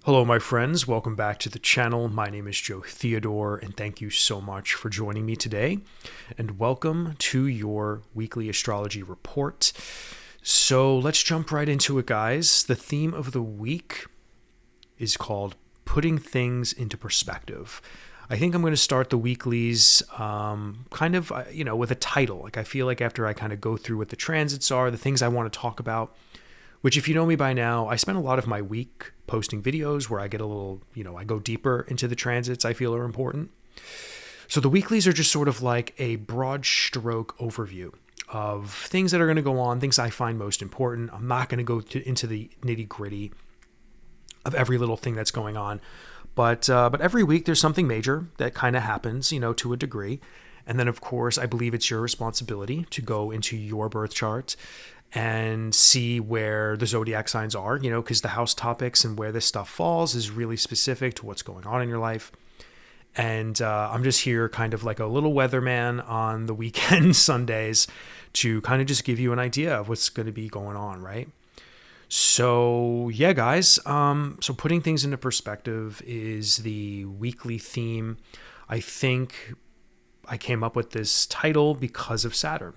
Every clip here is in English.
Hello, my friends. Welcome back to the channel. My name is Joe Theodore, and thank you so much for joining me today. And welcome to your weekly astrology report. So let's jump right into it, guys. The theme of the week is called Putting Things into Perspective. I think I'm going to start the weeklies with a title. Like, I feel like after I kind of go through what the transits are, the things I want to talk about, which if you know me by now, I spend a lot of my week posting videos where I get a little, I go deeper into the transits I feel are important. So the weeklies are just sort of like a broad stroke overview of things that are going to go on, things I find most important. I'm not going to go into the nitty gritty of every little thing that's going on. But every week there's something major that kind of happens, to a degree. And then, of course, I believe it's your responsibility to go into your birth chart and see where the zodiac signs are, because the house topics and where this stuff falls is really specific to what's going on in your life. And I'm just here kind of like a little weatherman on the weekend Sundays to kind of just give you an idea of what's going to be going on, right? So yeah, guys, so putting things into perspective is the weekly theme. I think I came up with this title because of Saturn.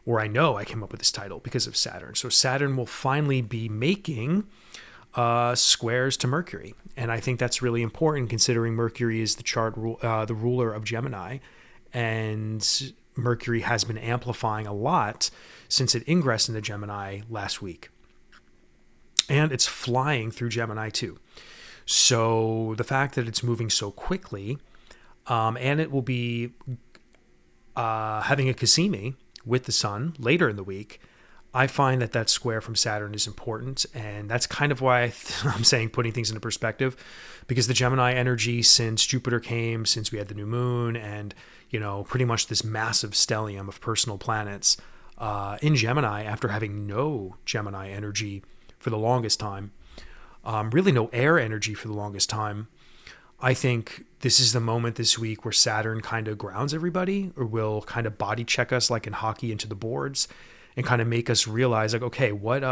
Or I know I came up with this title because of Saturn. So Saturn will finally be making squares to Mercury. And I think that's really important considering Mercury is the ruler of Gemini. And Mercury has been amplifying a lot since it ingressed into Gemini last week. And it's flying through Gemini too. So the fact that it's moving so quickly, and it will be having a Cassimi with the sun later in the week, I find that square from Saturn is important. And that's kind of why I'm saying putting things into perspective, because the Gemini energy since Jupiter came, since we had the new moon and, pretty much this massive stellium of personal planets in Gemini after having no Gemini energy for the longest time, really no air energy for the longest time. I think this is the moment this week where Saturn kind of grounds everybody, or will kind of body check us like in hockey into the boards and kind of make us realize like, okay, what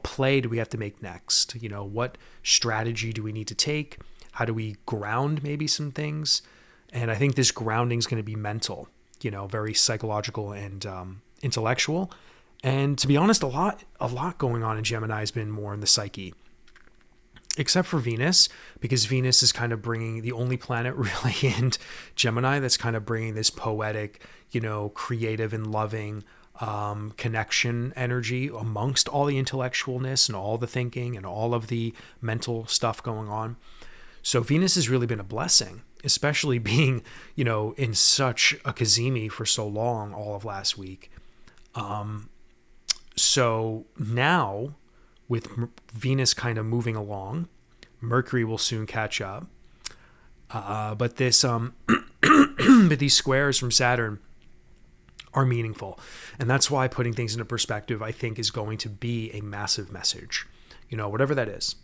play do we have to make next? What strategy do we need to take? How do we ground maybe some things? And I think this grounding is going to be mental, very psychological and intellectual. And to be honest, a lot going on in Gemini has been more in the psyche. Except for Venus, because Venus is kind of bringing the only planet really in Gemini that's kind of bringing this poetic, creative and loving connection energy amongst all the intellectualness and all the thinking and all of the mental stuff going on. So Venus has really been a blessing, especially being, in such a Cazimi for so long all of last week. So now, with Venus kind of moving along, Mercury will soon catch up. But this, but these squares from Saturn are meaningful, and that's why putting things into perspective, I think, is going to be a massive message. Whatever that is.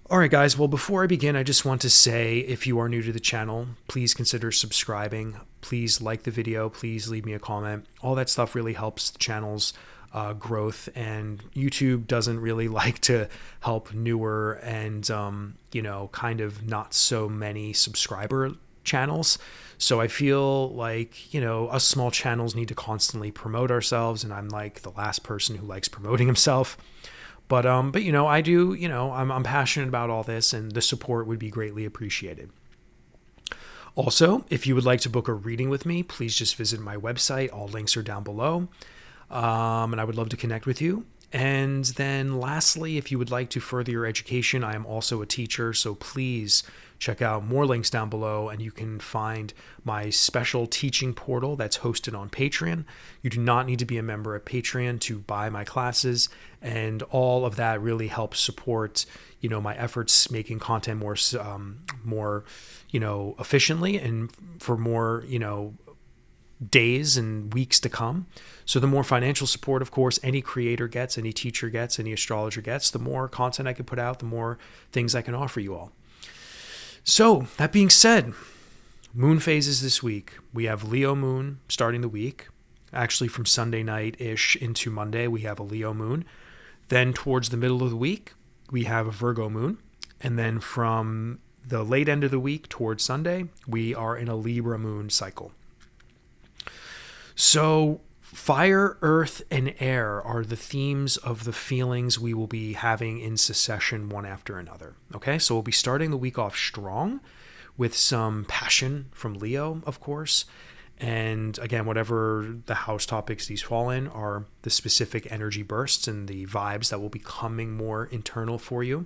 All right, guys. Well, before I begin, I just want to say, if you are new to the channel, please consider subscribing. Please like the video. Please leave me a comment. All that stuff really helps the channel's growth, and YouTube doesn't really like to help newer and kind of not so many subscriber channels. So I feel like us small channels need to constantly promote ourselves, and I'm like the last person who likes promoting himself. But I do, I'm passionate about all this, and the support would be greatly appreciated. Also, if you would like to book a reading with me, please just visit my website. All links are down below. And I would love to connect with you. And then lastly, if you would like to further your education, I am also a teacher, so please check out more links down below, and you can find my special teaching portal that's hosted on Patreon. You do not need to be a member at Patreon to buy my classes, and all of that really helps support, my efforts making content more efficiently and for more, days and weeks to come. So the more financial support, of course, any creator gets, any teacher gets, any astrologer gets, the more content I can put out, the more things I can offer you all. So that being said, moon phases this week. We have Leo moon starting the week. Actually, from Sunday night-ish into Monday, we have a Leo moon. Then towards the middle of the week, we have a Virgo moon. And then from the late end of the week towards Sunday, we are in a Libra moon cycle. So fire, earth, and air are the themes of the feelings we will be having in succession one after another. Okay, so we'll be starting the week off strong with some passion from Leo, of course. And again, whatever the house topics these fall in are the specific energy bursts and the vibes that will be coming more internal for you.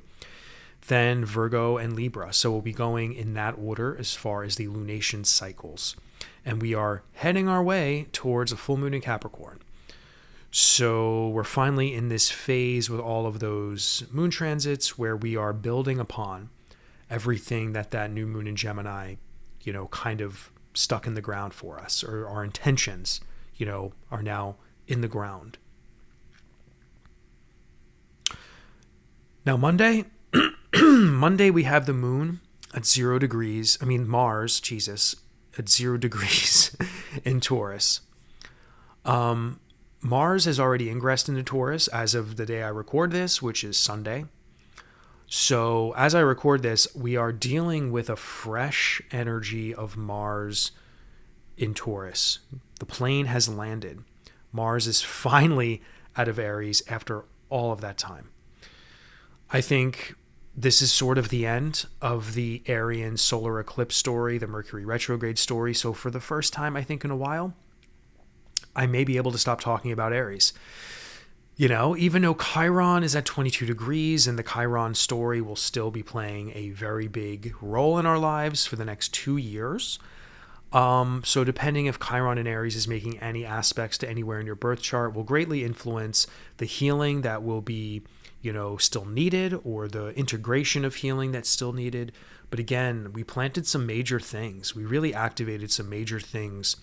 Then Virgo and Libra. So we'll be going in that order as far as the lunation cycles. And we are heading our way towards a full moon in Capricorn. So we're finally in this phase with all of those moon transits where we are building upon everything that new moon in Gemini, kind of stuck in the ground for us, or our intentions, are now in the ground. Now Monday, we have the moon at 0 degrees. Mars, at 0 degrees in Taurus. Mars has already ingressed into Taurus as of the day I record this, which is Sunday. So as I record this, we are dealing with a fresh energy of Mars in Taurus. The plane has landed. Mars is finally out of Aries after all of that time. I think this is sort of the end of the Aryan solar eclipse story, the Mercury retrograde story. So for the first time, I think in a while, I may be able to stop talking about Aries. Even though Chiron is at 22 degrees and the Chiron story will still be playing a very big role in our lives for the next 2 years. So depending if Chiron in Aries is making any aspects to anywhere in your birth chart will greatly influence the healing that will be, still needed, or the integration of healing that's still needed. But again, we planted some major things. We really activated some major things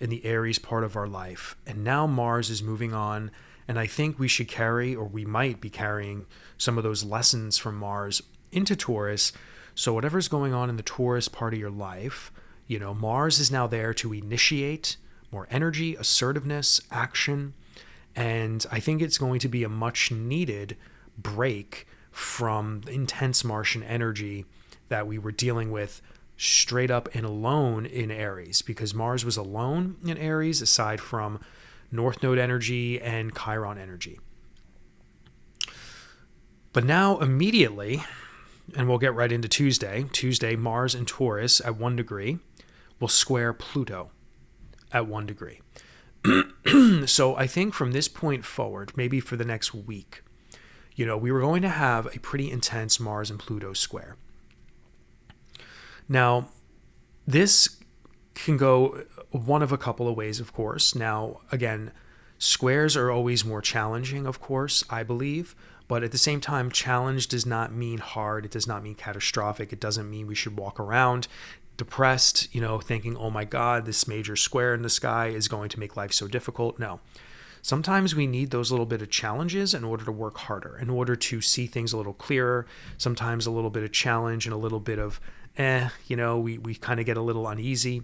in the Aries part of our life. And now Mars is moving on. And I think we should carry, or we might be carrying, some of those lessons from Mars into Taurus. So whatever's going on in the Taurus part of your life, Mars is now there to initiate more energy, assertiveness, action. And I think it's going to be a much needed break from the intense Martian energy that we were dealing with straight up and alone in Aries, because Mars was alone in Aries aside from North Node energy and Chiron energy. But now immediately, and we'll get right into Tuesday, Mars in Taurus at 1 degree will square Pluto at 1 degree. So I think from this point forward, maybe for the next week, we were going to have a pretty intense Mars and Pluto square. Now, this can go one of a couple of ways, of course. Now, again, squares are always more challenging, of course, I believe. But at the same time, challenge does not mean hard. It does not mean catastrophic. It doesn't mean we should walk around depressed, thinking, oh my God, this major square in the sky is going to make life so difficult. No. Sometimes we need those little bit of challenges in order to work harder, in order to see things a little clearer. Sometimes a little bit of challenge and a little bit of, we kind of get a little uneasy,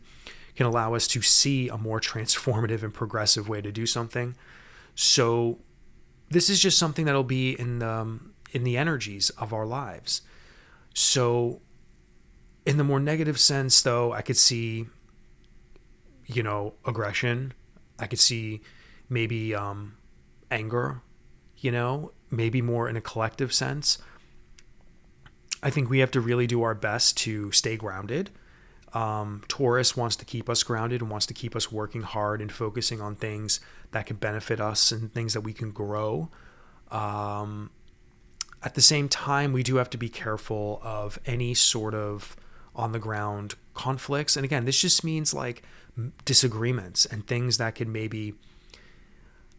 can allow us to see a more transformative and progressive way to do something. So this is just something that'll be in the energies of our lives. So in the more negative sense, though, I could see, aggression. I could see maybe anger, maybe more in a collective sense. I think we have to really do our best to stay grounded. Taurus wants to keep us grounded and wants to keep us working hard and focusing on things that can benefit us and things that we can grow. At the same time, we do have to be careful of any sort of on the ground conflicts. And again, this just means like disagreements and things that can maybe,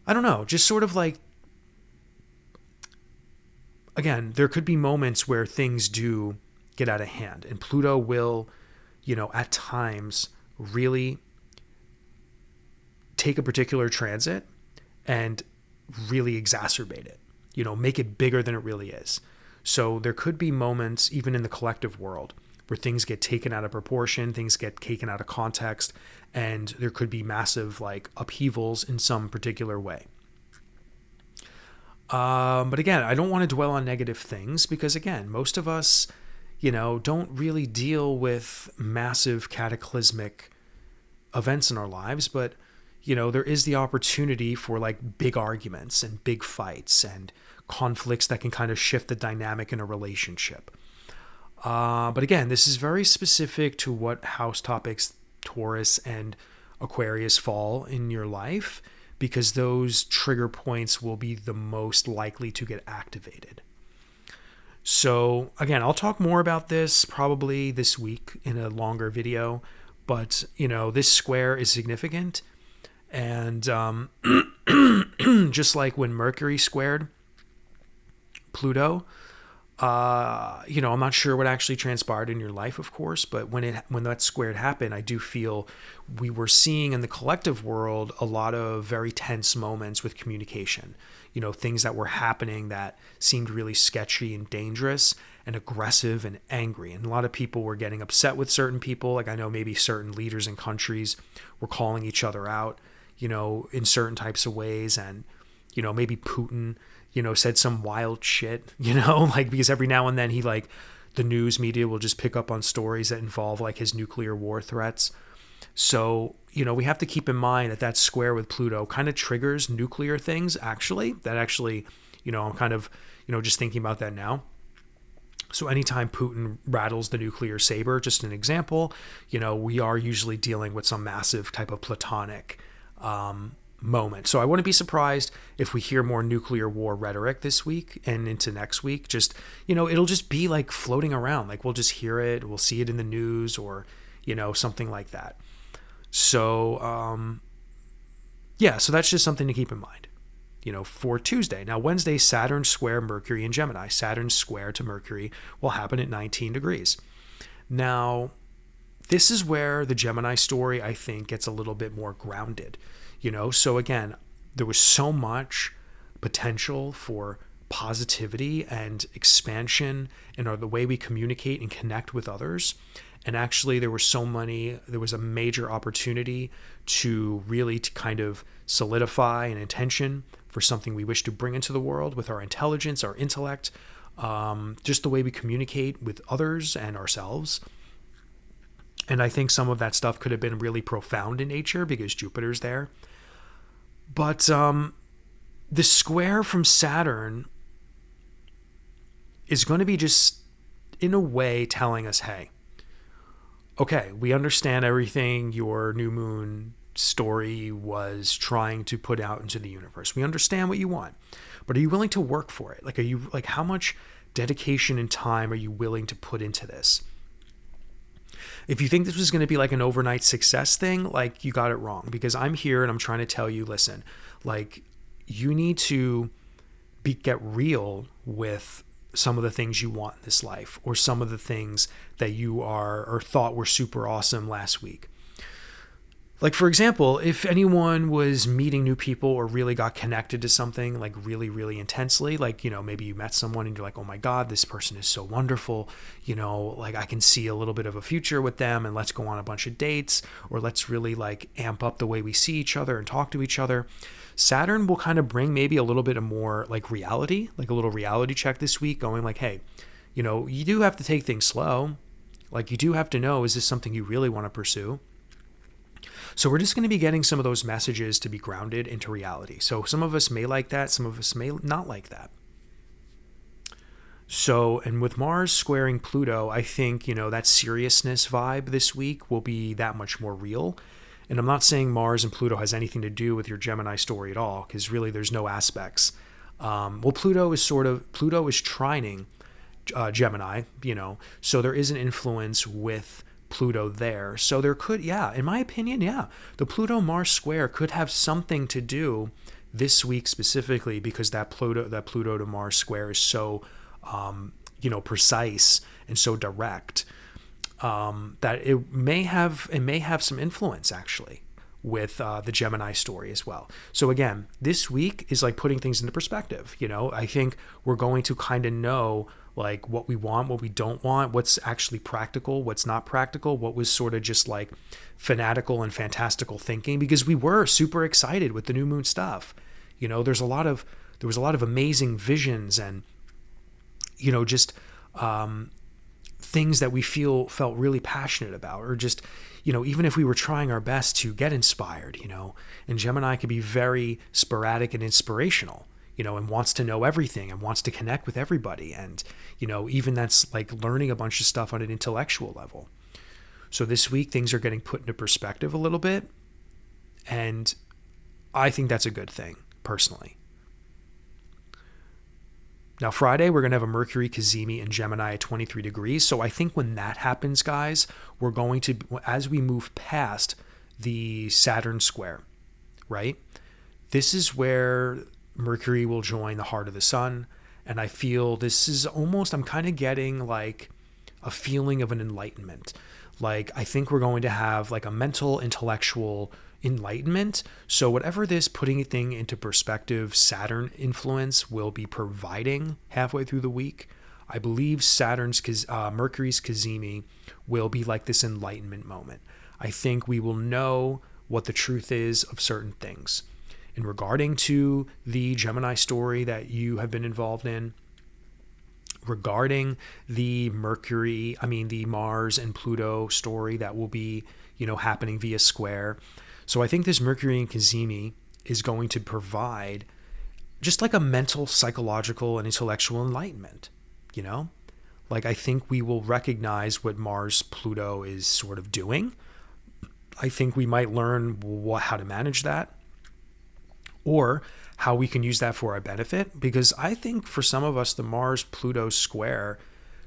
I don't know, just sort of like, again, there could be moments where things do get out of hand, and Pluto will, at times really take a particular transit and really exacerbate it, make it bigger than it really is. So there could be moments, even in the collective world, where things get taken out of proportion, things get taken out of context, and there could be massive like upheavals in some particular way. But again, I don't want to dwell on negative things because, again, most of us, don't really deal with massive cataclysmic events in our lives, but there is the opportunity for like big arguments and big fights and conflicts that can kind of shift the dynamic in a relationship. But again, this is very specific to what house topics Taurus and Aquarius fall in your life, because those trigger points will be the most likely to get activated. So again, I'll talk more about this probably this week in a longer video, but this square is significant. And just like when Mercury squared Pluto, I'm not sure what actually transpired in your life, of course, but when that squared happened, I do feel we were seeing in the collective world a lot of very tense moments with communication. Things that were happening that seemed really sketchy and dangerous and aggressive and angry. And a lot of people were getting upset with certain people. Like I know maybe certain leaders in countries were calling each other out, in certain types of ways. And, maybe Putin, said some wild shit, like because every now and then the news media will just pick up on stories that involve like his nuclear war threats. So, we have to keep in mind that square with Pluto kind of triggers nuclear things, actually. I'm kind of, just thinking about that now. So anytime Putin rattles the nuclear saber, just an example, we are usually dealing with some massive type of platonic moment. So I wouldn't be surprised if we hear more nuclear war rhetoric this week and into next week. Just, it'll just be like floating around. Like we'll just hear it, we'll see it in the news or, something like that. So, so that's just something to keep in mind, for Tuesday. Now, Wednesday, Saturn square Mercury in Gemini. Saturn square to Mercury will happen at 19 degrees. Now, this is where the Gemini story, I think, gets a little bit more grounded, So again, there was so much potential for positivity and expansion in the way we communicate and connect with others. And actually there was a major opportunity to really to kind of solidify an intention for something we wish to bring into the world with our intelligence, our intellect, just the way we communicate with others and ourselves. And I think some of that stuff could have been really profound in nature because Jupiter's there. But the square from Saturn is going to be just, in a way, telling us, hey, okay, we understand everything your new moon story was trying to put out into the universe. We understand what you want, but are you willing to work for it? Like, how much dedication and time are you willing to put into this? If you think this was going to be like an overnight success thing, like you got it wrong, because I'm here and I'm trying to tell you, listen, like you need to get real with some of the things you want in this life, or some of the things that you are or thought were super awesome last week. Like, for example, if anyone was meeting new people or really got connected to something like really, really intensely, like, maybe you met someone and you're like, oh my God, this person is so wonderful. Like I can see a little bit of a future with them and let's go on a bunch of dates, or let's really like amp up the way we see each other and talk to each other. Saturn will kind of bring maybe a little bit of more like reality, like a little reality check this week, going like, hey, you do have to take things slow. Like you do have to know, is this something you really want to pursue? So we're just going to be getting some of those messages to be grounded into reality. So some of us may like that. Some of us may not like that. So, and with Mars squaring Pluto, I think, that seriousness vibe this week will be that much more real. And I'm not saying Mars and Pluto has anything to do with your Gemini story at all, because really there's no aspects. Pluto is trining Gemini, so there is an influence with Pluto there. So there could, in my opinion, the Pluto-Mars square could have something to do this week specifically, because that Pluto to Mars square is so, precise and so direct, that it may have some influence actually with the Gemini story as well. So again, this week is like putting things into perspective. I think we're going to kind of know like what we want, what we don't want, what's actually practical, what's not practical, what was sort of just like fanatical and fantastical thinking, because we were super excited with the new moon stuff. There's a lot of there was a lot of amazing visions and, just things that we felt really passionate about, or just, even if we were trying our best to get inspired, and Gemini can be very sporadic and inspirational, and wants to know everything and wants to connect with everybody. And, even that's like learning a bunch of stuff on an intellectual level. So this week things are getting put into perspective a little bit. And I think that's a good thing, personally. Now, Friday, we're going to have a Mercury cazimi in Gemini at 23 degrees. So I think when that happens, guys, we're going to, as we move past the Saturn square, right? This is where Mercury will join the heart of the sun. And I feel this is almost, I'm kind of getting like a feeling of an enlightenment. Like, I think we're going to have like a mental, intellectual enlightenment. So whatever this putting a thing into perspective Saturn influence will be providing halfway through the week, I believe Mercury's cazimi will be like this enlightenment moment. I think we will know what the truth is of certain things. And regarding to the Gemini story that you have been involved in, regarding the Mars and Pluto story that will be, happening via square. So I think this Mercury in cazimi is going to provide just like a mental, psychological, and intellectual enlightenment, Like, I think we will recognize what Mars Pluto is sort of doing. I think we might learn how to manage that, or how we can use that for our benefit. Because I think for some of us, the Mars Pluto square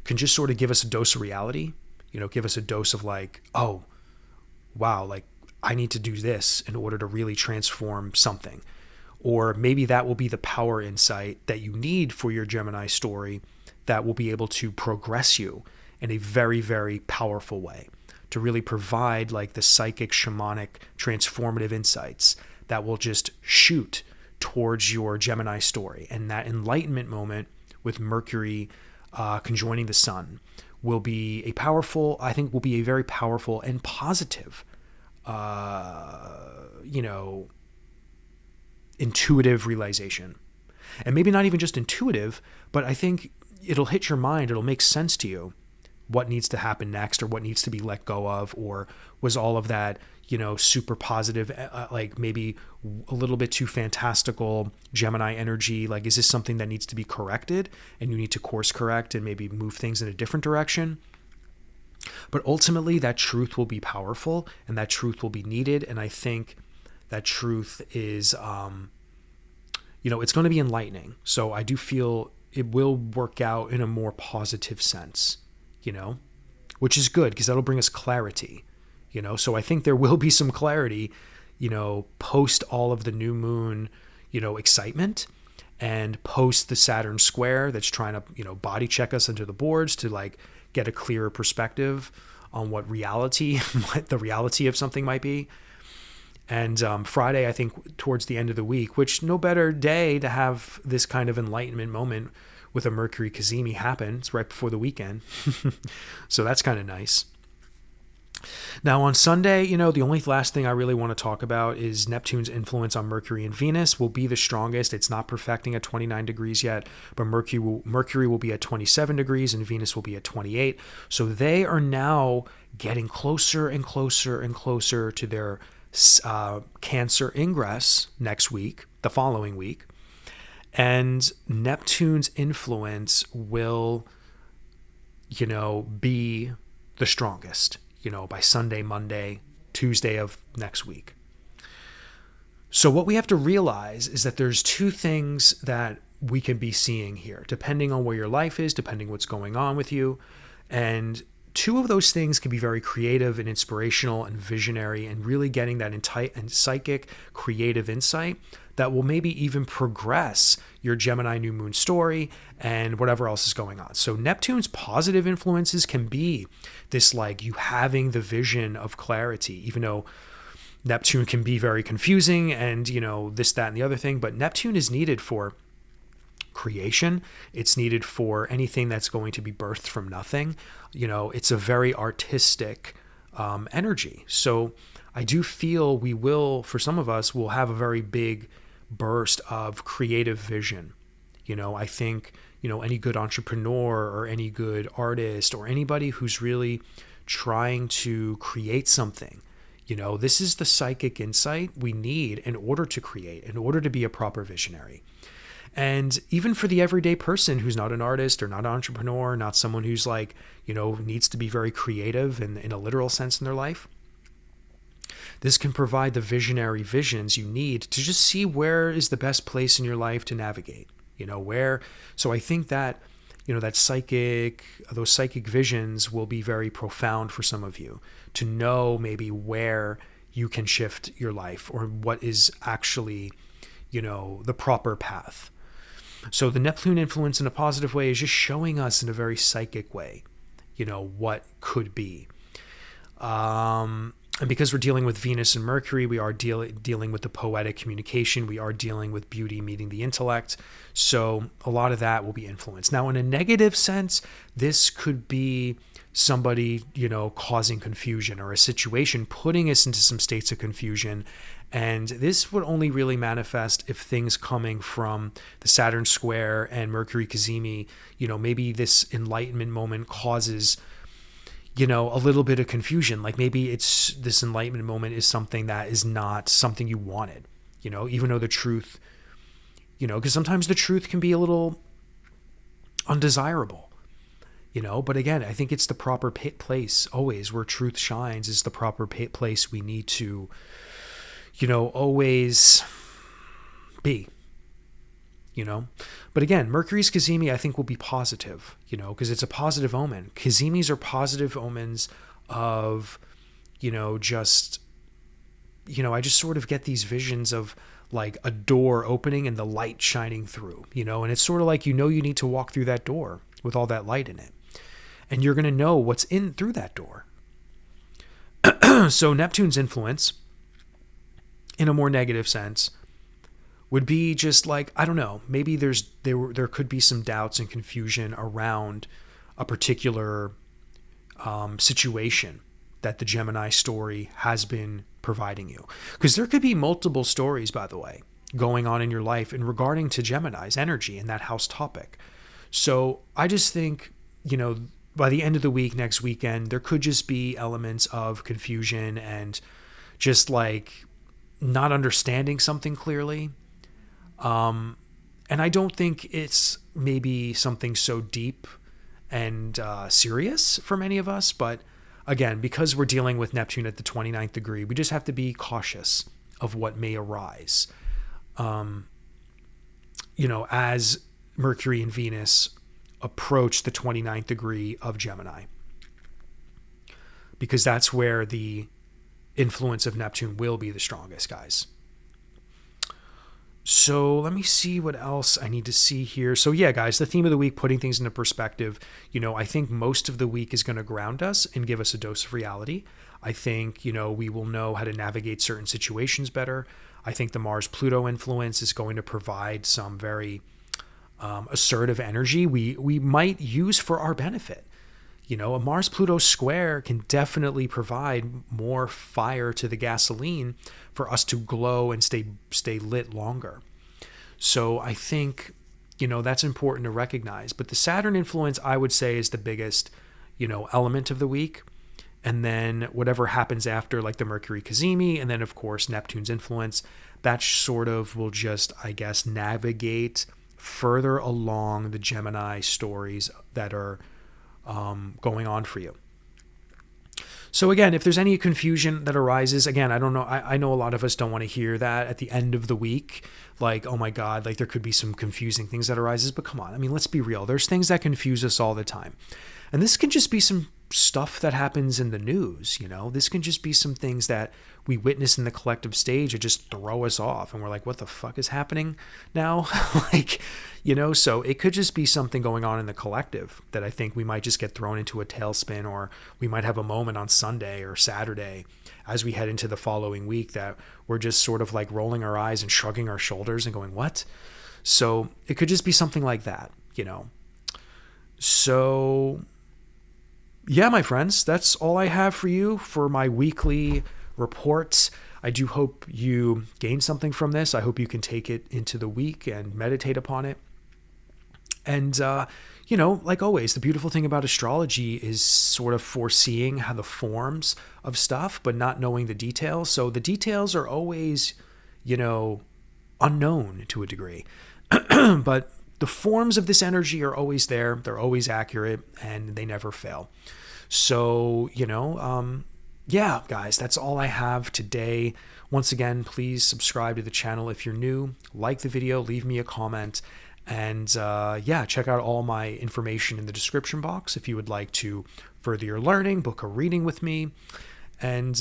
can just sort of give us a dose of reality, give us a dose of like, oh, wow, like I need to do this in order to really transform something. Or maybe that will be the power insight that you need for your Gemini story that will be able to progress you in a very, very powerful way, to really provide like the psychic, shamanic, transformative insights that will just shoot towards your Gemini story. And that enlightenment moment with Mercury conjoining the sun will be a very powerful and positive, intuitive realization. And maybe not even just intuitive, but I think it'll hit your mind. It'll make sense to you what needs to happen next, or what needs to be let go of, or was all of that, super positive, like maybe a little bit too fantastical Gemini energy. Like, is this something that needs to be corrected and you need to course correct and maybe move things in a different direction? But ultimately that truth will be powerful and that truth will be needed. And I think that truth is, it's going to be enlightening. So I do feel it will work out in a more positive sense, which is good because that'll bring us clarity, So I think there will be some clarity, post all of the new moon, excitement, and post the Saturn square that's trying to, body check us into the boards to like get a clearer perspective on what the reality of something might be. And Friday, I think towards the end of the week, which no better day to have this kind of enlightenment moment with a Mercury cazimi happen. It's right before the weekend. So that's kind of nice. Now on Sunday, the only last thing I really want to talk about is Neptune's influence on Mercury and Venus will be the strongest. It's not perfecting at 29 degrees yet, but Mercury will be at 27 degrees and Venus will be at 28. So they are now getting closer and closer and closer to their Cancer ingress next week, the following week. And Neptune's influence will, be the strongest, by Sunday, Monday, Tuesday of next week. So what we have to realize is that there's two things that we can be seeing here, depending on where your life is, depending what's going on with you. And two of those things can be very creative and inspirational and visionary and really getting that and psychic, creative insight that will maybe even progress your Gemini new moon story and whatever else is going on. So Neptune's positive influences can be this, like, you having the vision of clarity, even though Neptune can be very confusing and, this, that, and the other thing. But Neptune is needed for creation. It's needed for anything that's going to be birthed from nothing. It's a very artistic energy. So I do feel we will, for some of us, will have a very big burst of creative vision. I think, any good entrepreneur or any good artist or anybody who's really trying to create something, this is the psychic insight we need in order to create, in order to be a proper visionary. And even for the everyday person who's not an artist or not an entrepreneur, not someone who's like, needs to be very creative in a literal sense in their life, this can provide the visionary visions you need to just see where is the best place in your life to navigate, where. So I think that, those psychic visions will be very profound for some of you to know maybe where you can shift your life or what is actually, the proper path. So the Neptune influence in a positive way is just showing us in a very psychic way, what could be. And because we're dealing with Venus and Mercury, we are dealing with the poetic communication. We are dealing with beauty meeting the intellect. So a lot of that will be influenced. Now, in a negative sense, this could be somebody, causing confusion or a situation putting us into some states of confusion. And this would only really manifest if things coming from the Saturn square and Mercury Cazimi, maybe this enlightenment moment causes a little bit of confusion. Like maybe it's this enlightenment moment is something that is not something you wanted, even though the truth, because sometimes the truth can be a little undesirable, but again, I think it's the proper place always where truth shines is the proper place we need to, always be. But again, Mercury's Cazimi, I think, will be positive, because it's a positive omen. Cazimis are positive omens of, I just sort of get these visions of like a door opening and the light shining through, and it's sort of like, you need to walk through that door with all that light in it, and you're going to know what's in through that door. So Neptune's influence, in a more negative sense, would be just like, I don't know, maybe there could be some doubts and confusion around a particular situation that the Gemini story has been providing you. Because there could be multiple stories, by the way, going on in your life in regarding to Gemini's energy and that house topic. So I just think, by the end of the week, next weekend, there could just be elements of confusion and just like not understanding something clearly. And I don't think it's maybe something so deep and serious for many of us. But again, because we're dealing with Neptune at the 29th degree, we just have to be cautious of what may arise, as Mercury and Venus approach the 29th degree of Gemini, because that's where the influence of Neptune will be the strongest, guys. So let me see what else I need to see here. So yeah, guys, the theme of the week, putting things into perspective. I think most of the week is going to ground us and give us a dose of reality. I think, we will know how to navigate certain situations better. I think the Mars-Pluto influence is going to provide some very assertive energy we might use for our benefit. A Mars-Pluto square can definitely provide more fire to the gasoline for us to glow and stay lit longer. So I think, that's important to recognize. But the Saturn influence, I would say, is the biggest, element of the week. And then whatever happens after, like the Mercury Cazimi, and then, of course, Neptune's influence, that sort of will just, I guess, navigate further along the Gemini stories that are going on for you. So again, if there's any confusion that arises, again, I don't know. I know a lot of us don't want to hear that at the end of the week. Like, oh my God, like there could be some confusing things that arises, but come on. I mean, let's be real. There's things that confuse us all the time. And this can just be some stuff that happens in the news. This can just be some things that we witness in the collective stage that just throw us off. And we're like, what the fuck is happening now? So it could just be something going on in the collective that I think we might just get thrown into a tailspin, or we might have a moment on Sunday or Saturday as we head into the following week that we're just sort of like rolling our eyes and shrugging our shoulders and going, what? So it could just be something like that, So yeah, my friends, that's all I have for you for my weekly reports. I do hope you gain something from this. I hope you can take it into the week and meditate upon it. And, like always, the beautiful thing about astrology is sort of foreseeing how the forms of stuff, but not knowing the details. So the details are always, unknown to a degree. But the forms of this energy are always there. They're always accurate and they never fail. So, yeah, guys, that's all I have today. Once again, please subscribe to the channel if you're new. Like the video, leave me a comment. And check out all my information in the description box if you would like to further your learning, book a reading with me. And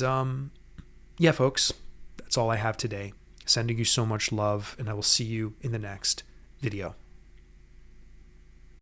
folks, that's all I have today. Sending you so much love, and I will see you in the next video.